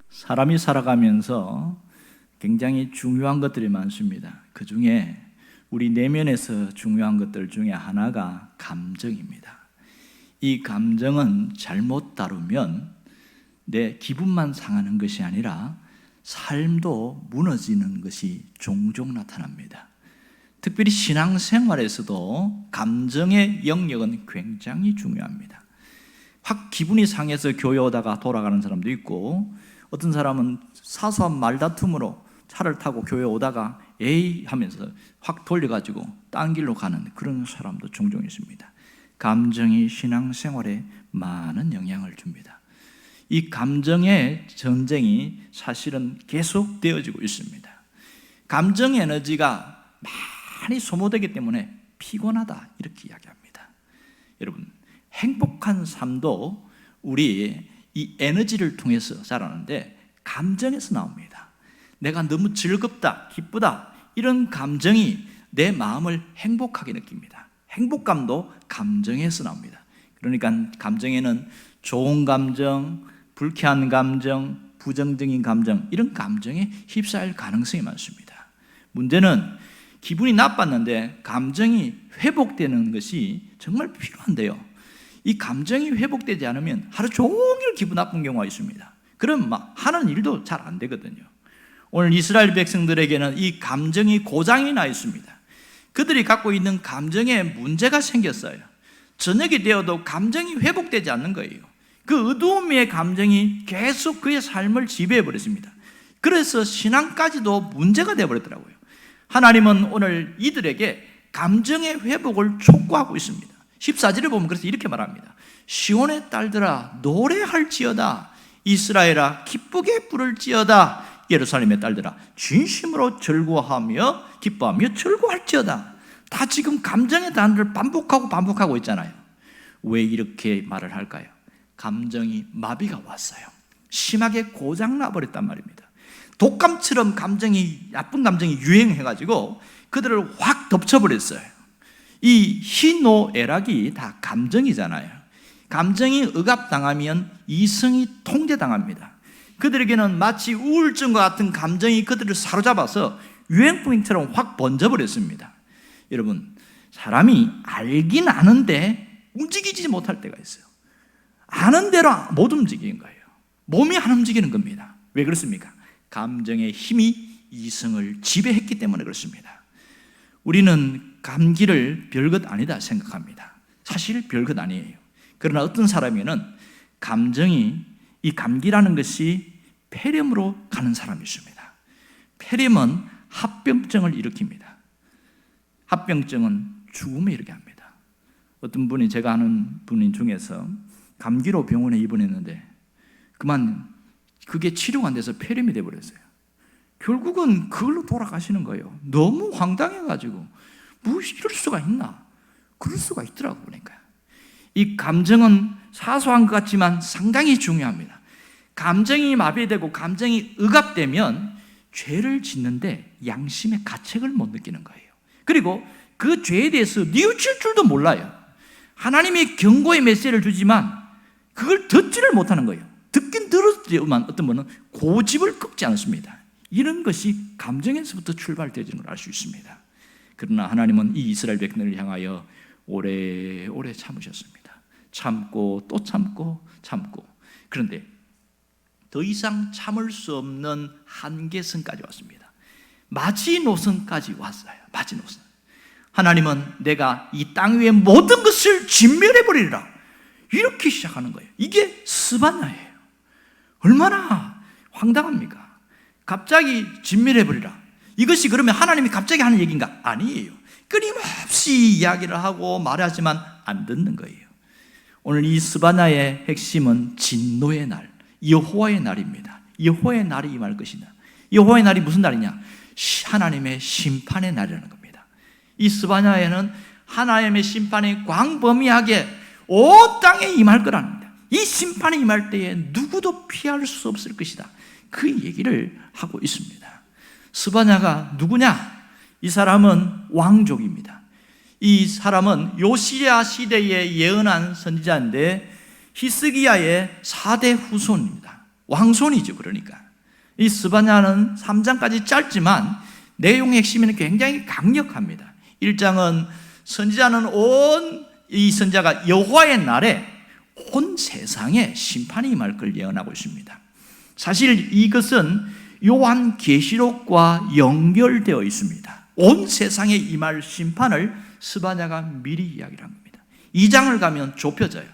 사람이 살아가면서 굉장히 중요한 것들이 많습니다. 그 중에 우리 내면에서 중요한 것들 중에 하나가 감정입니다. 이 감정은 잘못 다루면 내 기분만 상하는 것이 아니라 삶도 무너지는 것이 종종 나타납니다. 특별히 신앙생활에서도 감정의 영역은 굉장히 중요합니다. 확 기분이 상해서 교회 오다가 돌아가는 사람도 있고, 어떤 사람은 사소한 말다툼으로 차를 타고 교회 오다가 에이 하면서 확 돌려가지고 딴 길로 가는 그런 사람도 종종 있습니다. 감정이 신앙생활에 많은 영향을 줍니다. 이 감정의 전쟁이 사실은 계속 되어지고 있습니다. 감정 에너지가 많이 소모되기 때문에 피곤하다 이렇게 이야기합니다. 여러분, 행복한 삶도 우리 이 에너지를 통해서 자라는데 감정에서 나옵니다. 내가 너무 즐겁다, 기쁘다 이런 감정이 내 마음을 행복하게 느낍니다. 행복감도 감정에서 나옵니다. 그러니까 감정에는 좋은 감정, 불쾌한 감정, 부정적인 감정, 이런 감정에 휩싸일 가능성이 많습니다. 문제는 기분이 나빴는데 감정이 회복되는 것이 정말 필요한데요, 이 감정이 회복되지 않으면 하루 종일 기분 나쁜 경우가 있습니다. 그럼 막 하는 일도 잘 안 되거든요. 오늘 이스라엘 백성들에게는 이 감정이 고장이 나 있습니다. 그들이 갖고 있는 감정에 문제가 생겼어요. 저녁이 되어도 감정이 회복되지 않는 거예요. 그 어두움의 감정이 계속 그의 삶을 지배해 버렸습니다. 그래서 신앙까지도 문제가 되어버렸더라고요. 하나님은 오늘 이들에게 감정의 회복을 촉구하고 있습니다. 14절에 보면 그래서 이렇게 말합니다. 시온의 딸들아 노래할지어다, 이스라엘아 기쁘게 부를지어다, 예루살렘의 딸들아 진심으로 즐거워하며 기뻐하며 즐거워할지어다. 다 지금 감정의 단어를 반복하고 있잖아요. 왜 이렇게 말을 할까요? 감정이 마비가 왔어요. 심하게 고장나 버렸단 말입니다. 독감처럼 나쁜 감정이 유행해가지고 그들을 확 덮쳐버렸어요. 이 희노애락이 다 감정이잖아요. 감정이 억압당하면 이성이 통제당합니다. 그들에게는 마치 우울증과 같은 감정이 그들을 사로잡아서 유행풍처럼 확 번져버렸습니다. 여러분, 사람이 알긴 아는데 움직이지 못할 때가 있어요. 아는 대로 못 움직이는 거예요. 몸이 안 움직이는 겁니다. 왜 그렇습니까? 감정의 힘이 이성을 지배했기 때문에 그렇습니다. 우리는 감기를 별것 아니다 생각합니다. 사실 별것 아니에요. 그러나 어떤 사람에는 이 감기라는 것이 폐렴으로 가는 사람이 있습니다. 폐렴은 합병증을 일으킵니다. 합병증은 죽음에 이르게 합니다. 어떤 분이, 제가 아는 분인 중에서 감기로 병원에 입원했는데 그게 치료가 안 돼서 폐렴이 돼버렸어요. 결국은 그걸로 돌아가시는 거예요. 너무 황당해가지고 이럴 수가 있나? 그럴 수가 있더라고 보니까. 이 감정은 사소한 것 같지만 상당히 중요합니다. 감정이 마비되고 감정이 억압되면 죄를 짓는데 양심의 가책을 못 느끼는 거예요. 그리고 그 죄에 대해서 뉘우칠 줄도 몰라요. 하나님이 경고의 메시지를 주지만 그걸 듣지를 못하는 거예요. 듣긴 들었지만 어떤 분은 고집을 꺾지 않습니다. 이런 것이 감정에서부터 출발되는 걸 알 수 있습니다. 그러나 하나님은 이 이스라엘 백성을 향하여 오래오래 참으셨습니다. 참고 또 참고. 그런데 더 이상 참을 수 없는 한계선까지 왔습니다. 마지노선까지 왔어요. 마지노선. 하나님은 내가 이 땅 위의 모든 것을 진멸해버리리라, 이렇게 시작하는 거예요. 이게 스바냐예요. 얼마나 황당합니까? 갑자기 진멸해버리라. 이것이 그러면 하나님이 갑자기 하는 얘기인가? 아니에요. 끊임없이 이야기를 하고 말하지만 안 듣는 거예요. 오늘 이 스바냐의 핵심은 진노의 날, 여호와의 날입니다. 여호와의 날이 임할 것이다. 여호와의 날이 무슨 날이냐? 하나님의 심판의 날이라는 겁니다. 이 스바냐에는 하나님의 심판이 광범위하게 온 땅에 임할 거라는 겁니다. 이 심판이 임할 때에 누구도 피할 수 없을 것이다, 그 얘기를 하고 있습니다. 스바냐가 누구냐? 이 사람은 왕족입니다. 이 사람은 요시야 시대에 예언한 선지자인데 히스기야의 4대 후손입니다. 왕손이죠. 그러니까 이 스바냐는 3장까지 짧지만 내용의 핵심은 굉장히 강력합니다. 1장은 선지자는 이 선지자가 여호와의 날에 온 세상에 심판이 임할 걸 예언하고 있습니다. 사실 이것은 요한계시록과 연결되어 있습니다. 온 세상에 임할 심판을 스바냐가 미리 이야기를 한 겁니다. 2장을 가면 좁혀져요.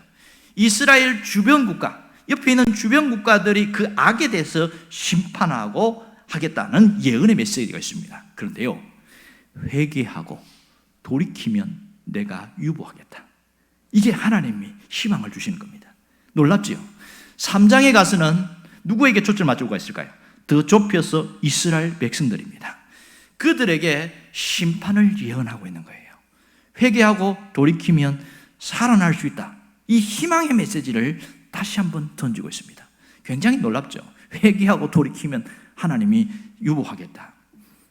이스라엘 주변 국가, 옆에 있는 주변 국가들이 그 악에 대해서 심판하고 하겠다는 예언의 메시지가 있습니다. 그런데요, 회개하고 돌이키면 내가 유보하겠다. 이게 하나님이 희망을 주시는 겁니다. 놀랍지요? 3장에 가서는 누구에게 초점을 맞추고 있을까요? 더 좁혀서 이스라엘 백성들입니다. 그들에게 심판을 예언하고 있는 거예요. 회개하고 돌이키면 살아날 수 있다. 이 희망의 메시지를 다시 한번 던지고 있습니다. 굉장히 놀랍죠? 회개하고 돌이키면 하나님이 유보하겠다.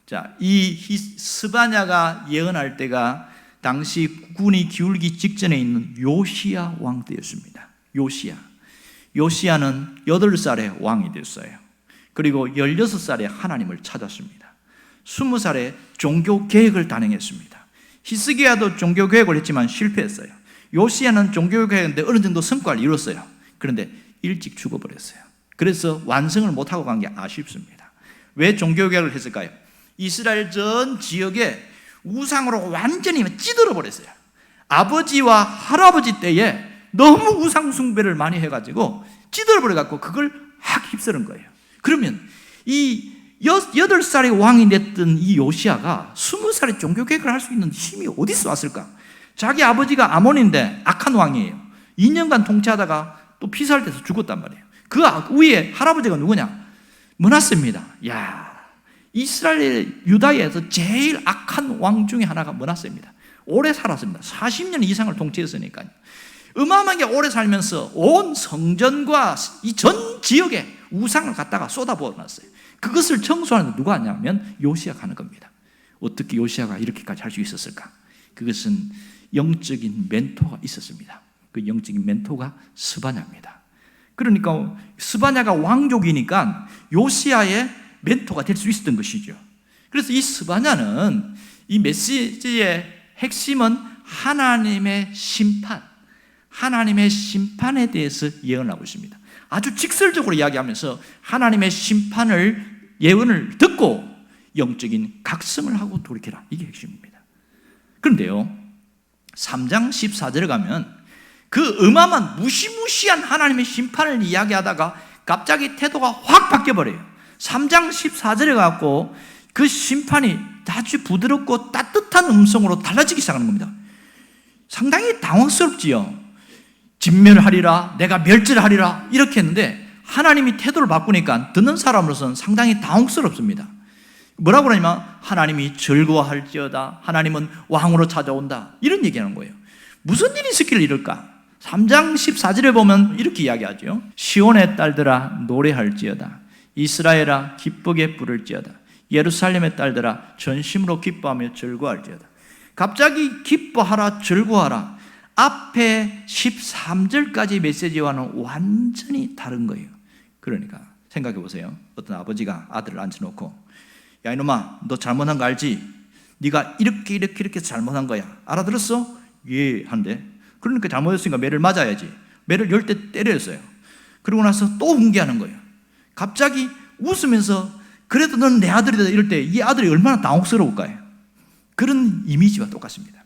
자, 이 스바냐가 예언할 때가 당시 군이 기울기 직전에 있는 요시야 왕 때였습니다. 요시야는 8살에 왕이 됐어요. 그리고 16살에 하나님을 찾았습니다. 20살에 종교개혁을 단행했습니다. 히스기야도 종교개혁을 했지만 실패했어요. 요시야는 종교개혁했는데 어느 정도 성과를 이뤘어요. 그런데 일찍 죽어버렸어요. 그래서 완성을 못하고 간 게 아쉽습니다. 왜 종교개혁을 했을까요? 이스라엘 전 지역에 우상으로 완전히 찌들어 버렸어요. 아버지와 할아버지 때에 너무 우상 숭배를 많이 해가지고 찌들어 버려갖고 그걸 확 휩쓰는 거예요. 그러면 이 8살의 왕이 됐던 이 요시야가 20살에 종교개혁을 할 수 있는 힘이 어디서 왔을까? 자기 아버지가 아몬인데 악한 왕이에요. 2년간 통치하다가 또 피살돼서 죽었단 말이에요. 그 위에 할아버지가 누구냐? 므낫세입니다. 이스라엘 유다에서 제일 악한 왕 중에 하나가 므낫세입니다. 오래 살았습니다. 40년 이상을 통치했으니까요. 어마어마하게 오래 살면서 온 성전과 이 전 지역에 우상을 갖다가 쏟아부어놨어요. 그것을 청소하는 누가 하냐면 요시야가 하는 겁니다. 어떻게 요시야가 이렇게까지 할 수 있었을까? 그것은 영적인 멘토가 있었습니다. 그 영적인 멘토가 스바냐입니다. 그러니까 스바냐가 왕족이니까 요시야의 멘토가 될 수 있었던 것이죠. 그래서 이 스바냐는 이 메시지의 핵심은 하나님의 심판에 대해서 예언하고 있습니다. 아주 직설적으로 이야기하면서 하나님의 심판을 예언을 듣고 영적인 각성을 하고 돌이켜라. 이게 핵심입니다. 그런데요, 3장 14절에 가면 그 어마어마한 무시무시한 하나님의 심판을 이야기하다가 갑자기 태도가 확 바뀌어버려요. 3장 14절에 가고 그 심판이 아주 부드럽고 따뜻한 음성으로 달라지기 시작하는 겁니다. 상당히 당황스럽지요. 진멸하리라, 내가 멸절하리라 이렇게 했는데 하나님이 태도를 바꾸니까 듣는 사람으로서는 상당히 당황스럽습니다. 뭐라고 그러냐면 하나님이 즐거워할지어다, 하나님은 왕으로 찾아온다, 이런 얘기하는 거예요. 무슨 일이 있었길래 이럴까? 3장 14절에 보면 이렇게 이야기하죠. 시온의 딸들아 노래할지어다, 이스라엘아 기쁘게 부를지어다, 예루살렘의 딸들아 전심으로 기뻐하며 즐거워할지어다. 갑자기 기뻐하라, 즐거워하라, 앞에 13절까지 메시지와는 완전히 다른 거예요. 그러니까 생각해 보세요. 어떤 아버지가 아들을 앉혀놓고, 야 이놈아, 너 잘못한 거 알지? 네가 이렇게 잘못한 거야. 알아들었어? 예 한데, 그러니까 잘못했으니까 매를 맞아야지. 매를 10대 때렸어요. 그러고 나서 또 훈계하는 거예요. 갑자기 웃으면서, 그래도 너는 내 아들이다 이럴 때 이 아들이 얼마나 당혹스러울까요? 그런 이미지와 똑같습니다.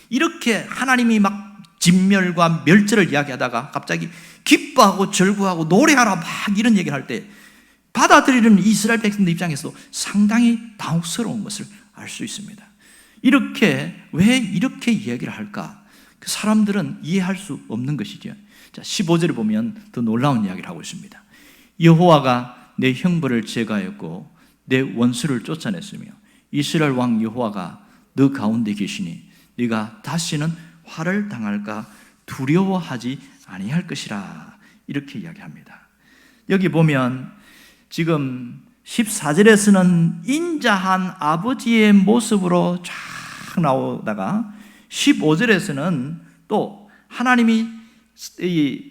이렇게 하나님이 막 진멸과 멸절을 이야기하다가 갑자기 기뻐하고 즐거워하고 노래하라 막 이런 얘기를 할 때 받아들이는 이스라엘 백성들 입장에서 상당히 당혹스러운 것을 알 수 있습니다. 왜 이렇게 이야기를 할까? 그 사람들은 이해할 수 없는 것이죠. 자, 15절에 보면 더 놀라운 이야기를 하고 있습니다. 여호와가 내 형벌을 제거하였고 내 원수를 쫓아냈으며 이스라엘 왕 여호와가 너 가운데 계시니 네가 다시는 화를 당할까 두려워하지 아니할 것이라, 이렇게 이야기합니다. 여기 보면 지금 14절에서는 인자한 아버지의 모습으로 쫙 나오다가 15절에서는 또 하나님이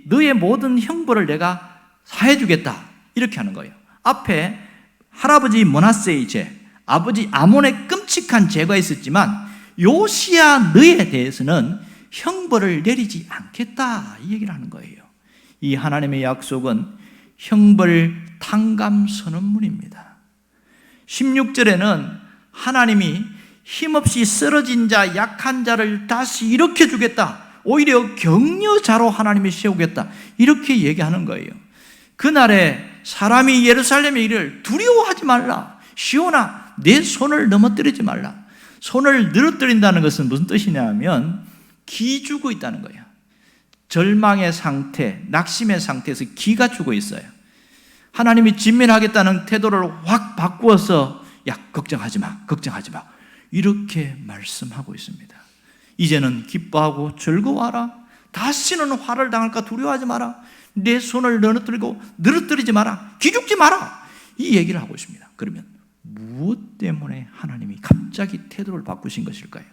너의 모든 형벌을 내가 사해주겠다 이렇게 하는 거예요. 앞에 할아버지 므낫세의 죄, 아버지 아몬의 끔찍한 죄가 있었지만 요시야 너에 대해서는 형벌을 내리지 않겠다 이 얘기를 하는 거예요. 이 하나님의 약속은 형벌 탕감 선언문입니다. 16절에는 하나님이 힘없이 쓰러진 자, 약한 자를 다시 일으켜 주겠다, 오히려 격려자로 하나님이 세우겠다 이렇게 얘기하는 거예요. 그날에 사람이 예루살렘에 이르를 두려워하지 말라, 시온아 내 손을 넘어뜨리지 말라. 손을 늘어뜨린다는 것은 무슨 뜻이냐 하면 기죽어 있다는 거예요. 절망의 상태, 낙심의 상태에서 기가 죽어 있어요. 하나님이 진면하겠다는 태도를 확 바꾸어서 야 걱정하지 마, 걱정하지 마 이렇게 말씀하고 있습니다. 이제는 기뻐하고 즐거워하라. 다시는 화를 당할까 두려워하지 마라. 내 손을 늘어뜨리지 마라. 기죽지 마라. 이 얘기를 하고 있습니다. 그러면 무엇 때문에 하나님이 갑자기 태도를 바꾸신 것일까요?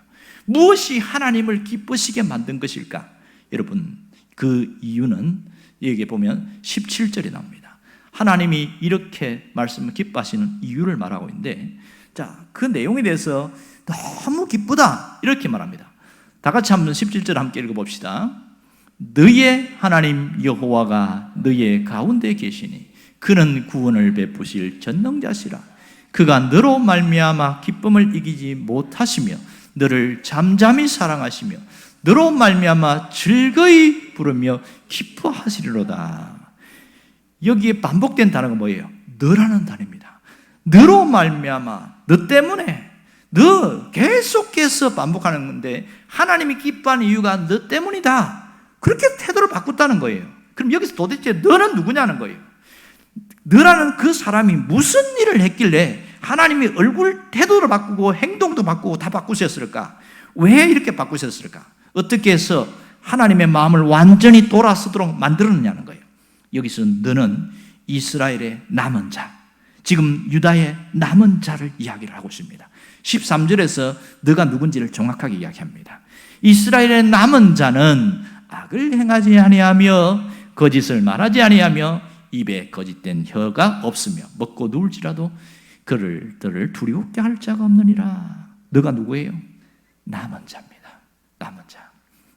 무엇이 하나님을 기쁘시게 만든 것일까? 여러분, 그 이유는 여기 보면 17절에 나옵니다. 하나님이 이렇게 말씀을 기뻐하시는 이유를 말하고 있는데, 자, 그 내용에 대해서 너무 기쁘다 이렇게 말합니다. 다 같이 한번 17절 함께 읽어봅시다. 너의 하나님 여호와가 너의 가운데 계시니 그는 구원을 베푸실 전능자시라. 그가 너로 말미암아 기쁨을 이기지 못하시며 너를 잠잠히 사랑하시며 너로 말미암아 즐거이 부르며 기뻐하시리로다. 여기에 반복된 단어가 뭐예요? 너라는 단어입니다. 너로 말미암아, 너 때문에, 너 계속해서 반복하는 건데 하나님이 기뻐하는 이유가 너 때문이다. 그렇게 태도를 바꿨다는 거예요. 그럼 여기서 도대체 너는 누구냐는 거예요. 너라는 그 사람이 무슨 일을 했길래 하나님이 얼굴 태도를 바꾸고 행동도 바꾸고 다 바꾸셨을까? 왜 이렇게 바꾸셨을까? 어떻게 해서 하나님의 마음을 완전히 돌아서도록 만들었느냐는 거예요. 여기서 너는 이스라엘의 남은 자, 지금 유다의 남은 자를 이야기를 하고 있습니다. 13절에서 너가 누군지를 정확하게 이야기합니다. 이스라엘의 남은 자는 악을 행하지 아니하며 거짓을 말하지 아니하며 입에 거짓된 혀가 없으며 먹고 누울지라도 그들을 두려웠게 할 자가 없느니라. 너가 누구예요? 남은 자입니다. 남은 자.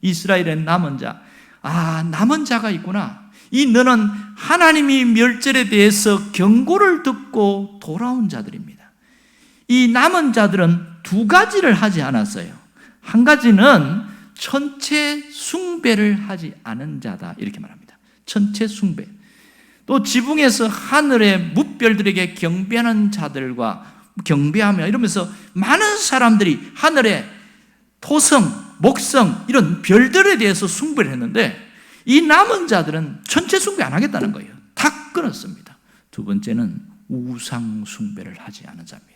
이스라엘의 남은 자. 아, 남은 자가 있구나. 이 너는 하나님이 멸절에 대해서 경고를 듣고 돌아온 자들입니다. 이 남은 자들은 두 가지를 하지 않았어요. 한 가지는 천체 숭배를 하지 않은 자다 이렇게 말합니다. 천체 숭배. 또 지붕에서 하늘의 뭇별들에게 경배하는 자들과 경배하며 이러면서 많은 사람들이 하늘의 토성, 목성 이런 별들에 대해서 숭배를 했는데 이 남은 자들은 천체 숭배 안 하겠다는 거예요. 다 끊었습니다. 두 번째는 우상 숭배를 하지 않은 자입니다.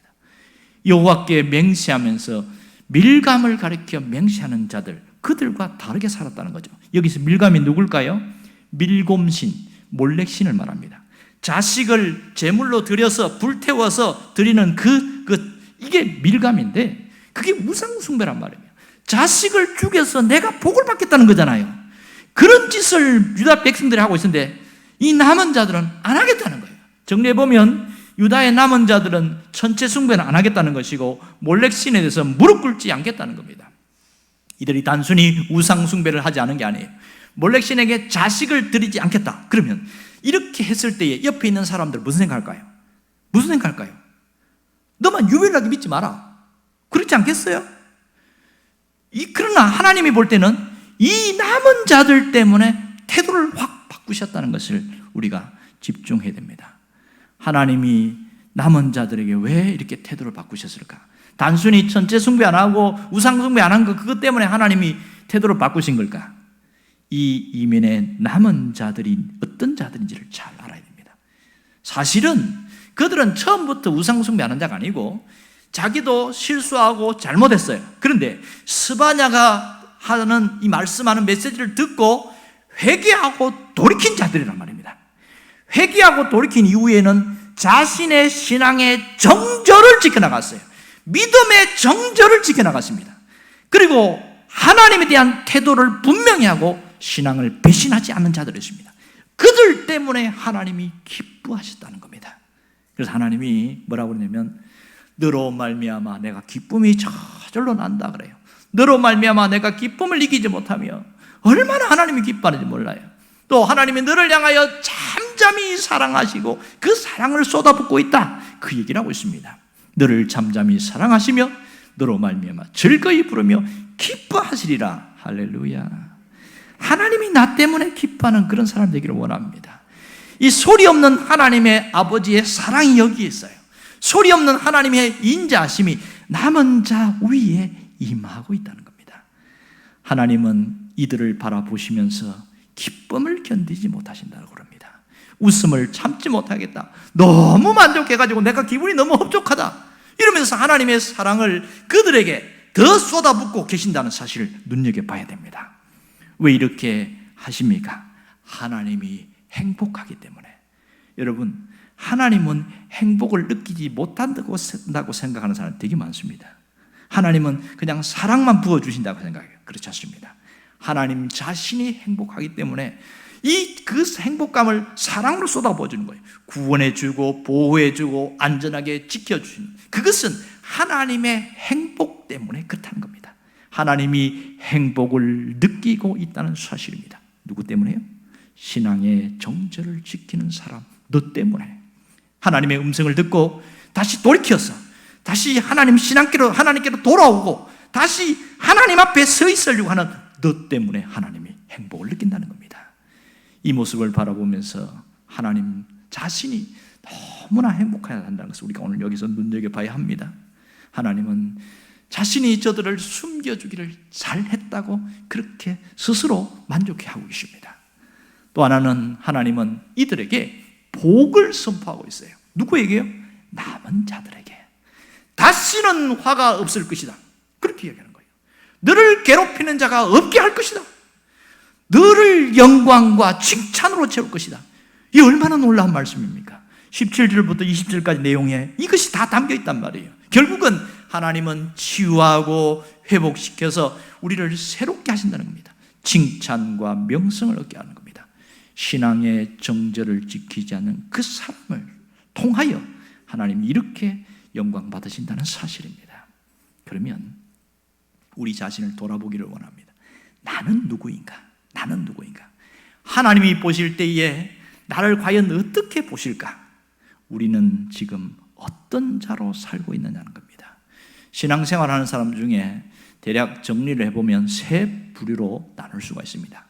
여호와께 맹세하면서 밀감을 가리켜 맹세하는 자들, 그들과 다르게 살았다는 거죠. 여기서 밀감이 누굴까요? 밀곰신, 몰렉신을 말합니다. 자식을 제물로 드려서 불태워서 드리는 이게 밀감인데 그게 우상 숭배란 말이에요. 자식을 죽여서 내가 복을 받겠다는 거잖아요. 그런 짓을 유다 백성들이 하고 있는데 이 남은 자들은 안 하겠다는 거예요. 정리해보면 유다의 남은 자들은 천체 숭배는 안 하겠다는 것이고 몰렉신에 대해서 무릎 꿇지 않겠다는 겁니다. 이들이 단순히 우상 숭배를 하지 않은 게 아니에요. 몰렉신에게 자식을 드리지 않겠다. 그러면 이렇게 했을 때에 옆에 있는 사람들 무슨 생각할까요? 무슨 생각할까요? 너만 유별나게 믿지 마라. 그렇지 않겠어요? 그러나 하나님이 볼 때는 이 남은 자들 때문에 태도를 확 바꾸셨다는 것을 우리가 집중해야 됩니다. 하나님이 남은 자들에게 왜 이렇게 태도를 바꾸셨을까? 단순히 천체 숭배 안 하고 우상 숭배 안 한 거 그것 때문에 하나님이 태도를 바꾸신 걸까? 이 이면에 남은 자들이 어떤 자들인지를 잘 알아야 됩니다. 사실은 그들은 처음부터 우상 숭배 안 한 자가 아니고 자기도 실수하고 잘못했어요. 그런데 스바냐가 하는 이 말씀하는 메시지를 듣고 회개하고 돌이킨 자들이란 말입니다. 회개하고 돌이킨 이후에는 자신의 신앙의 정절을 지켜나갔어요. 믿음의 정절을 지켜나갔습니다. 그리고 하나님에 대한 태도를 분명히 하고 신앙을 배신하지 않는 자들이었습니다. 그들 때문에 하나님이 기뻐하셨다는 겁니다. 그래서 하나님이 뭐라고 그러냐면 너로 말미암아 내가 기쁨이 저절로 난다 그래요. 너로 말미암아 내가 기쁨을 이기지 못하며 얼마나 하나님이 기뻐하는지 몰라요. 또 하나님이 너를 향하여 잠잠히 사랑하시고 그 사랑을 쏟아붓고 있다, 그 얘기를 하고 있습니다. 너를 잠잠히 사랑하시며 너로 말미암아 즐거이 부르며 기뻐하시리라. 할렐루야. 하나님이 나 때문에 기뻐하는 그런 사람 되기를 원합니다. 이 소리 없는 하나님의 아버지의 사랑이 여기에 있어요. 소리 없는 하나님의 인자하심이 남은 자 위에 임하고 있다는 겁니다. 하나님은 이들을 바라보시면서 기쁨을 견디지 못하신다고 그럽니다. 웃음을 참지 못하겠다, 너무 만족해가지고 내가 기분이 너무 흡족하다, 이러면서 하나님의 사랑을 그들에게 더 쏟아붓고 계신다는 사실을 눈여겨봐야 됩니다. 왜 이렇게 하십니까? 하나님이 행복하기 때문에. 여러분, 하나님은 행복을 느끼지 못한다고 생각하는 사람이 되게 많습니다. 하나님은 그냥 사랑만 부어주신다고 생각해요. 그렇지 않습니다. 하나님 자신이 행복하기 때문에 그 행복감을 사랑으로 쏟아부어주는 거예요. 구원해주고 보호해주고 안전하게 지켜주시는, 그것은 하나님의 행복 때문에 그렇다는 겁니다. 하나님이 행복을 느끼고 있다는 사실입니다. 누구 때문에요? 신앙의 정절을 지키는 사람, 너 때문에. 하나님의 음성을 듣고 다시 돌이켜서 다시 하나님께로 돌아오고 다시 하나님 앞에 서 있으려고 하는 너 때문에 하나님이 행복을 느낀다는 겁니다. 이 모습을 바라보면서 하나님 자신이 너무나 행복해야 한다는 것을 우리가 오늘 여기서 눈여겨봐야 합니다. 하나님은 자신이 저들을 숨겨주기를 잘했다고 그렇게 스스로 만족해하고 계십니다. 또 하나는 하나님은 이들에게 복을 선포하고 있어요. 누구에게요? 남은 자들에게. 다시는 화가 없을 것이다, 그렇게 얘기하는 거예요. 너를 괴롭히는 자가 없게 할 것이다. 너를 영광과 칭찬으로 채울 것이다. 이 얼마나 놀라운 말씀입니까? 17절부터 20절까지 내용에 이것이 다 담겨 있단 말이에요. 결국은 하나님은 치유하고 회복시켜서 우리를 새롭게 하신다는 겁니다. 칭찬과 명성을 얻게 하는 겁니다. 신앙의 정절을 지키지 않는 그 사람을 통하여 하나님이 이렇게 영광 받으신다는 사실입니다. 그러면 우리 자신을 돌아보기를 원합니다. 나는 누구인가? 나는 누구인가? 하나님이 보실 때에 나를 과연 어떻게 보실까? 우리는 지금 어떤 자로 살고 있느냐는 겁니다. 신앙생활하는 사람 중에 대략 정리를 해보면 세 부류로 나눌 수가 있습니다.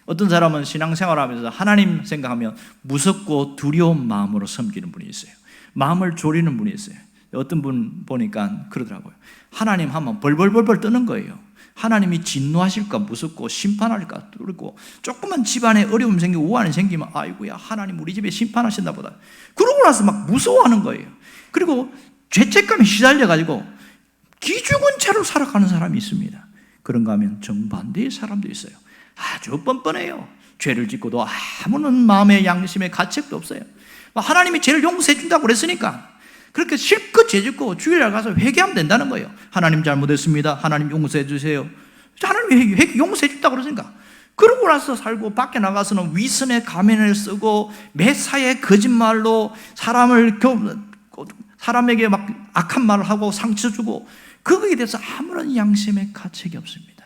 어떤 사람은 신앙생활하면서 하나님 생각하면 무섭고 두려운 마음으로 섬기는 분이 있어요. 마음을 졸이는 분이 있어요. 어떤 분 보니까 그러더라고요. 하나님 하면 벌벌벌벌 뜨는 거예요. 하나님이 진노하실까 무섭고 심판할까 두렵고, 조그만 집안에 어려움 생기고 우환이 생기면 아이고야 하나님 우리 집에 심판하신다 보다, 그러고 나서 막 무서워하는 거예요. 그리고 죄책감에 시달려가지고 기죽은 채로 살아가는 사람이 있습니다. 그런가 하면 정반대의 사람도 있어요. 아주 뻔뻔해요. 죄를 짓고도 아무런 마음의 양심의 가책도 없어요. 하나님이 죄를 용서해 준다고 그랬으니까 그렇게 실컷 죄 짓고 주일날 가서 회개하면 된다는 거예요. 하나님 잘못했습니다, 하나님 용서해 주세요. 하나님이 용서해 준다고 그러니까 그러고 나서 살고, 밖에 나가서는 위선의 가면을 쓰고 매사에 거짓말로 사람에게 막 악한 말을 하고 상처 주고, 그거에 대해서 아무런 양심의 가책이 없습니다.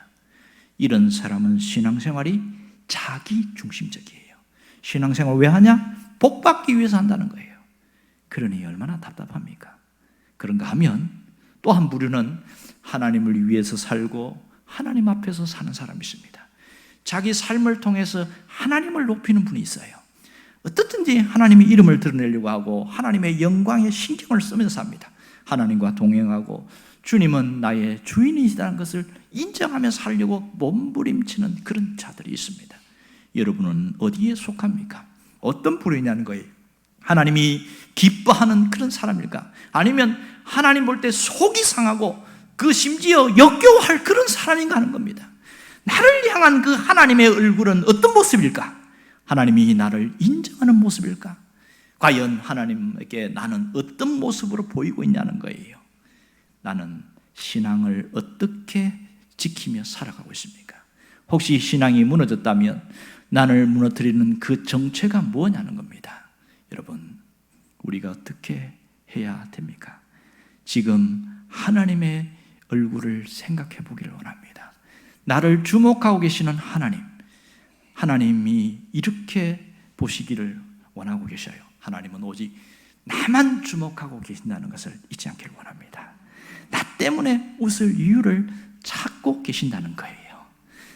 이런 사람은 신앙생활이 자기 중심적이에요. 신앙생활 왜 하냐? 복 받기 위해서 한다는 거예요. 그러니 얼마나 답답합니까? 그런가 하면 또 한 부류는 하나님을 위해서 살고 하나님 앞에서 사는 사람이 있습니다. 자기 삶을 통해서 하나님을 높이는 분이 있어요. 어떻든지 하나님의 이름을 드러내려고 하고 하나님의 영광에 신경을 쓰면서 삽니다. 하나님과 동행하고 주님은 나의 주인이시다는 것을 인정하며 살려고 몸부림치는 그런 자들이 있습니다. 여러분은 어디에 속합니까? 어떤 부류냐는 거예요. 하나님이 기뻐하는 그런 사람일까? 아니면 하나님 볼 때 속이 상하고 그 심지어 역겨워할 그런 사람인가 하는 겁니다. 나를 향한 그 하나님의 얼굴은 어떤 모습일까? 하나님이 나를 인정하는 모습일까? 과연 하나님에게 나는 어떤 모습으로 보이고 있냐는 거예요. 나는 신앙을 어떻게 지키며 살아가고 있습니까? 혹시 신앙이 무너졌다면 나를 무너뜨리는 그 정체가 뭐냐는 겁니다. 여러분, 우리가 어떻게 해야 됩니까? 지금 하나님의 얼굴을 생각해 보기를 원합니다. 나를 주목하고 계시는 하나님이 이렇게 보시기를 원하고 계셔요. 하나님은 오직 나만 주목하고 계신다는 것을 잊지 않기를 원합니다. 나 때문에 웃을 이유를 찾고 계신다는 거예요.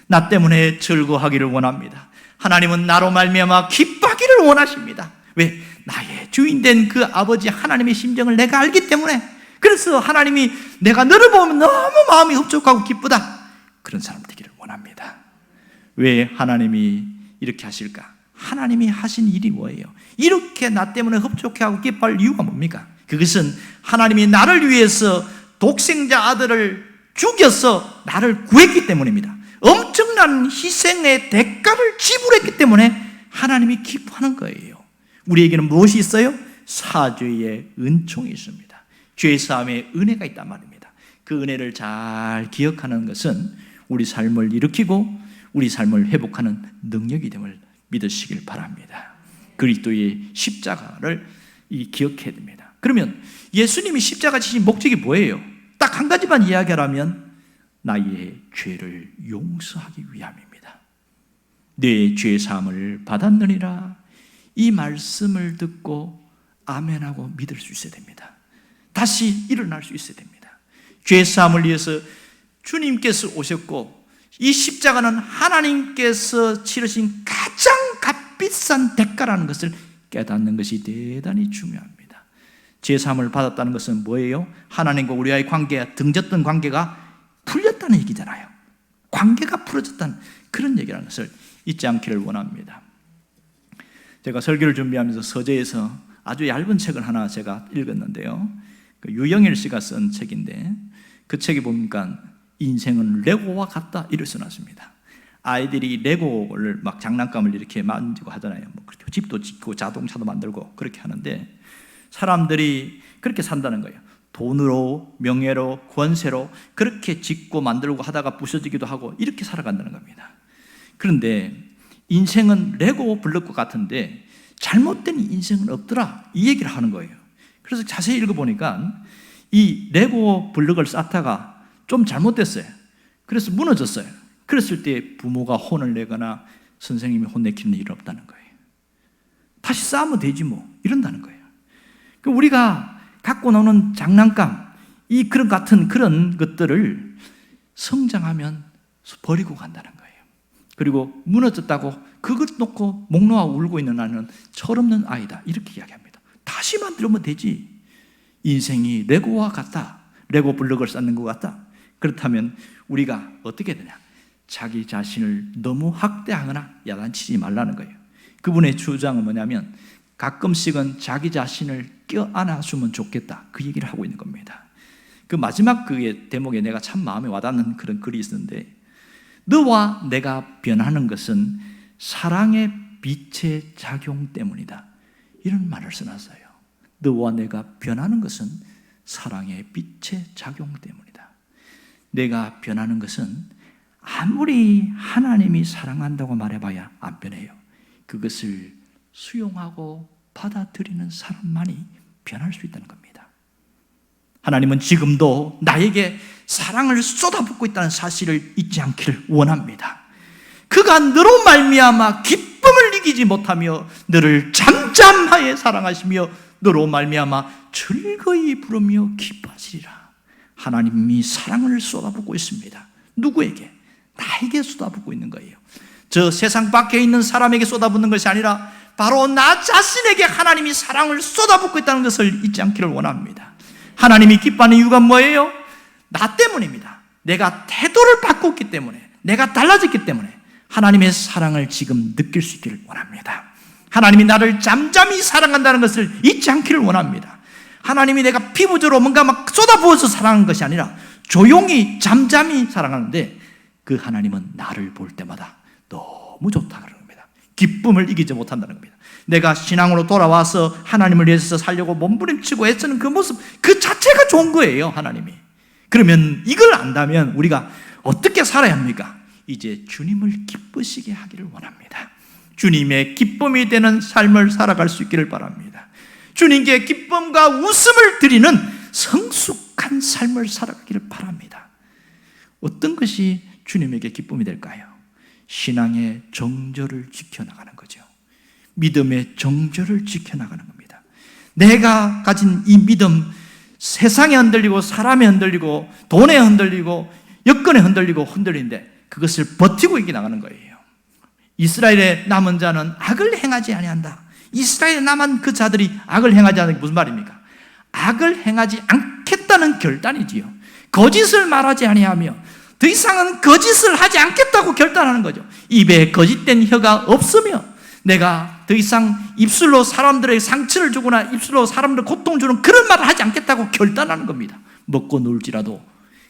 나 때문에 즐거워하기를 원합니다. 하나님은 나로 말미암아 기뻐하기를 원하십니다. 왜? 나의 주인된 그 아버지 하나님의 심정을 내가 알기 때문에. 그래서 하나님이 내가 너를 보면 너무 마음이 흡족하고 기쁘다, 그런 사람 되기를 원합니다. 왜 하나님이 이렇게 하실까? 하나님이 하신 일이 뭐예요? 이렇게 나 때문에 흡족해하고 기뻐할 이유가 뭡니까? 그것은 하나님이 나를 위해서 독생자 아들을 죽여서 나를 구했기 때문입니다. 엄청난 희생의 대가를 지불했기 때문에 하나님이 기뻐하는 거예요. 우리에게는 무엇이 있어요? 사죄의 은총이 있습니다. 죄사함의 은혜가 있단 말입니다. 그 은혜를 잘 기억하는 것은 우리 삶을 일으키고 우리 삶을 회복하는 능력이 됨을 믿으시길 바랍니다. 그리스도의 십자가를 기억해야 됩니다. 그러면 예수님이 십자가 지신 목적이 뭐예요? 딱 한 가지만 이야기하라면 나의 죄를 용서하기 위함입니다. 내 죄사함을 받았느니라, 이 말씀을 듣고 아멘하고 믿을 수 있어야 됩니다. 다시 일어날 수 있어야 됩니다. 죄사함을 위해서 주님께서 오셨고 이 십자가는 하나님께서 치르신 가장 값비싼 대가라는 것을 깨닫는 것이 대단히 중요합니다. 죄사함을 받았다는 것은 뭐예요? 하나님과 우리와의 관계가, 등졌던 관계가 풀렸다는 얘기잖아요. 관계가 풀어졌다는 그런 얘기라는 것을 잊지 않기를 원합니다. 제가 설교를 준비하면서 서재에서 아주 얇은 책을 하나 제가 읽었는데요, 유영일 씨가 쓴 책인데 그 책에 보니까 인생은 레고와 같다, 이렇게 써놨습니다. 아이들이 레고를 막 장난감을 이렇게 만지고 하잖아요. 뭐 집도 짓고 자동차도 만들고 그렇게 하는데 사람들이 그렇게 산다는 거예요. 돈으로, 명예로, 권세로 그렇게 짓고 만들고 하다가 부서지기도 하고 이렇게 살아간다는 겁니다. 그런데 인생은 레고 블록과 같은데 잘못된 인생은 없더라, 이 얘기를 하는 거예요. 그래서 자세히 읽어보니까 이 레고 블록을 쌓다가 좀 잘못됐어요. 그래서 무너졌어요. 그랬을 때 부모가 혼을 내거나 선생님이 혼내키는 일은 없다는 거예요. 다시 쌓으면 되지 뭐, 이런다는 거예요. 우리가 갖고 노는 장난감, 그런 같은 그런 것들을 성장하면 버리고 간다는 거예요. 그리고 무너졌다고 그것 놓고 목 놓아 울고 있는 아이는 철없는 아이다, 이렇게 이야기합니다. 다시 만들면 되지. 인생이 레고와 같다, 레고 블록을 쌓는 것 같다. 그렇다면 우리가 어떻게 되냐? 자기 자신을 너무 학대하거나 야단치지 말라는 거예요. 그분의 주장은 뭐냐면 가끔씩은 자기 자신을 껴안아주면 좋겠다, 그 얘기를 하고 있는 겁니다. 그 마지막 그 대목에 내가 참 마음에 와닿는 그런 글이 있었는데, 너와 내가 변하는 것은 사랑의 빛의 작용 때문이다, 이런 말을 써놨어요. 너와 내가 변하는 것은 사랑의 빛의 작용 때문이다. 내가 변하는 것은 아무리 하나님이 사랑한다고 말해봐야 안 변해요. 그것을 수용하고 받아들이는 사람만이 변할 수 있다는 겁니다. 하나님은 지금도 나에게 사랑을 쏟아붓고 있다는 사실을 잊지 않기를 원합니다. 그가 너로 말미암아 기쁨을 이기지 못하며 너를 잠잠하게 사랑하시며 너로 말미암아 즐거이 부르며 기뻐하시리라. 하나님이 사랑을 쏟아붓고 있습니다. 누구에게? 나에게 쏟아붓고 있는 거예요. 저 세상 밖에 있는 사람에게 쏟아붓는 것이 아니라 바로 나 자신에게 하나님이 사랑을 쏟아붓고 있다는 것을 잊지 않기를 원합니다. 하나님이 기뻐하는 이유가 뭐예요? 나 때문입니다. 내가 태도를 바꿨기 때문에, 내가 달라졌기 때문에 하나님의 사랑을 지금 느낄 수 있기를 원합니다. 하나님이 나를 잠잠히 사랑한다는 것을 잊지 않기를 원합니다. 하나님이 내가 피부적으로 뭔가 막 쏟아부어서 사랑하는 것이 아니라 조용히 잠잠히 사랑하는데, 그 하나님은 나를 볼 때마다 너무 좋다 그러는 겁니다. 기쁨을 이기지 못한다는 겁니다. 내가 신앙으로 돌아와서 하나님을 위해서 살려고 몸부림치고 애쓰는 그 모습, 그 자체가 좋은 거예요, 하나님이. 그러면 이걸 안다면 우리가 어떻게 살아야 합니까? 이제 주님을 기쁘시게 하기를 원합니다. 주님의 기쁨이 되는 삶을 살아갈 수 있기를 바랍니다. 주님께 기쁨과 웃음을 드리는 성숙한 삶을 살아가기를 바랍니다. 어떤 것이 주님에게 기쁨이 될까요? 신앙의 정절을 지켜나가는 거죠. 믿음의 정절을 지켜나가는 겁니다. 내가 가진 이 믿음, 세상에 흔들리고 사람에 흔들리고 돈에 흔들리고 여건에 흔들리는데 그것을 버티고 이겨 나가는 거예요. 이스라엘의 남은 자는 악을 행하지 아니한다. 이스라엘에 남은 그 자들이 악을 행하지 않는 게 무슨 말입니까? 악을 행하지 않겠다는 결단이지요. 거짓을 말하지 아니하며 더 이상은 거짓을 하지 않겠다고 결단하는 거죠. 입에 거짓된 혀가 없으며 내가 더 이상 입술로 사람들의 상처를 주거나 입술로 사람들 고통 주는 그런 말을 하지 않겠다고 결단하는 겁니다. 먹고 놀지라도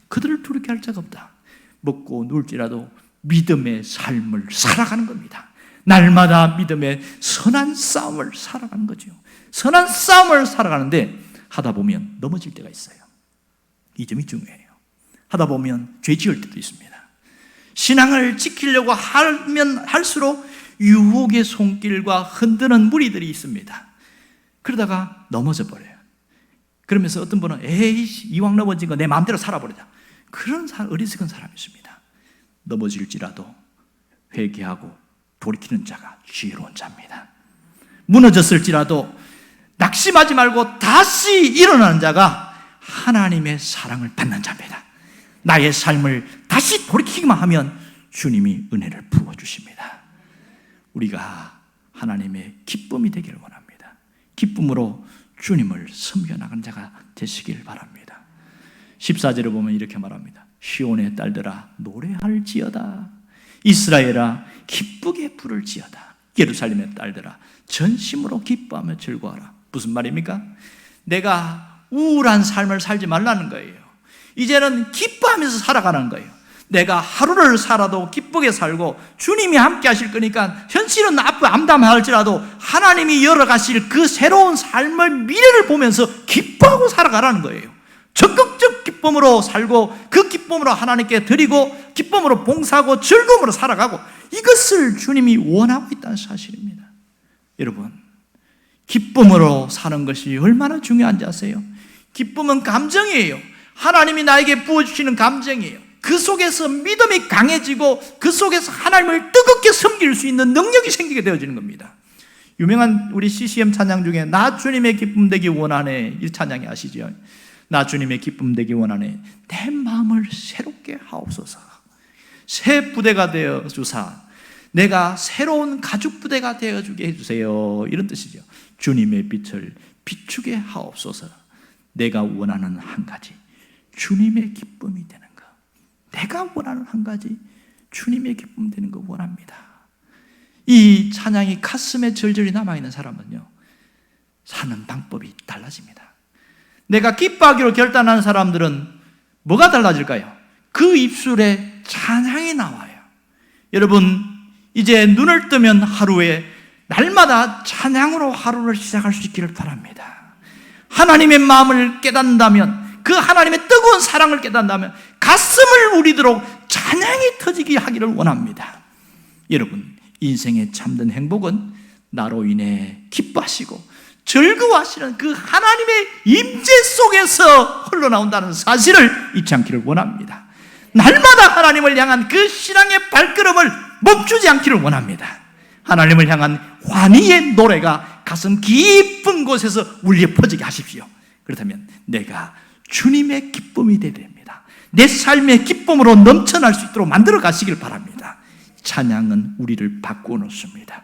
그들을 두렵게 할 자가 없다. 먹고 놀지라도 믿음의 삶을 살아가는 겁니다. 날마다 믿음의 선한 싸움을 살아가는 거죠. 선한 싸움을 살아가는데 하다 보면 넘어질 때가 있어요. 이 점이 중요해요. 하다 보면 죄 지을 때도 있습니다. 신앙을 지키려고 하면 할수록 유혹의 손길과 흔드는 무리들이 있습니다. 그러다가 넘어져 버려요. 그러면서 어떤 분은 에이 이왕 넘어진 거 내 마음대로 살아버리자. 그런 어리석은 사람이 있습니다. 넘어질지라도 회개하고 돌이키는 자가 지혜로운 자입니다. 무너졌을지라도 낙심하지 말고 다시 일어나는 자가 하나님의 사랑을 받는 자입니다. 나의 삶을 다시 돌이키기만 하면 주님이 은혜를 부어주십니다. 우리가 하나님의 기쁨이 되기를 원합니다. 기쁨으로 주님을 섬겨나가는 자가 되시길 바랍니다. 14절을 보면 이렇게 말합니다. 시온의 딸들아 노래할지어다. 이스라엘아 기쁘게 부를지어다. 예루살렘의 딸들아 전심으로 기뻐하며 즐거워하라. 무슨 말입니까? 내가 우울한 삶을 살지 말라는 거예요. 이제는 기뻐하면서 살아가는 거예요. 내가 하루를 살아도 기쁘게 살고 주님이 함께 하실 거니까 현실은 앞으로 암담할지라도 하나님이 열어가실 그 새로운 삶의 미래를 보면서 기뻐하고 살아가라는 거예요. 적극적 기쁨으로 살고 그 기쁨으로 하나님께 드리고 기쁨으로 봉사하고 즐거움으로 살아가고 이것을 주님이 원하고 있다는 사실입니다. 여러분, 기쁨으로 사는 것이 얼마나 중요한지 아세요? 기쁨은 감정이에요. 하나님이 나에게 부어주시는 감정이에요. 그 속에서 믿음이 강해지고 그 속에서 하나님을 뜨겁게 섬길 수 있는 능력이 생기게 되어지는 겁니다. 유명한 우리 CCM 찬양 중에 나 주님의 기쁨 되기 원하네, 이 찬양이 아시죠? 나 주님의 기쁨 되기 원하네. 내 마음을 새롭게 하옵소서. 새 부대가 되어 주사 내가 새로운 가죽 부대가 되어주게 해주세요. 이런 뜻이죠. 주님의 빛을 비추게 하옵소서. 내가 원하는 한 가지, 주님의 기쁨이 되는 것. 내가 원하는 한 가지, 주님의 기쁨 되는 거 원합니다. 이 찬양이 가슴에 절절히 남아있는 사람은요, 사는 방법이 달라집니다. 내가 기뻐하기로 결단한 사람들은 뭐가 달라질까요? 그 입술에 찬양이 나와요. 여러분, 이제 눈을 뜨면 하루에 날마다 찬양으로 하루를 시작할 수 있기를 바랍니다. 하나님의 마음을 깨닫는다면, 그 하나님의 뜨거운 사랑을 깨닫는다면 가슴을 우리도록 찬양이 터지게 하기를 원합니다. 여러분, 인생의 참된 행복은 나로 인해 기뻐하시고 즐거워하시는 그 하나님의 임재 속에서 흘러나온다는 사실을 잊지 않기를 원합니다. 날마다 하나님을 향한 그 신앙의 발걸음을 멈추지 않기를 원합니다. 하나님을 향한 환희의 노래가 가슴 깊은 곳에서 울려 퍼지게 하십시오. 그렇다면 내가 주님의 기쁨이 되어야 됩니다. 내 삶의 기쁨으로 넘쳐날 수 있도록 만들어 가시길 바랍니다. 찬양은 우리를 바꾸어 놓습니다.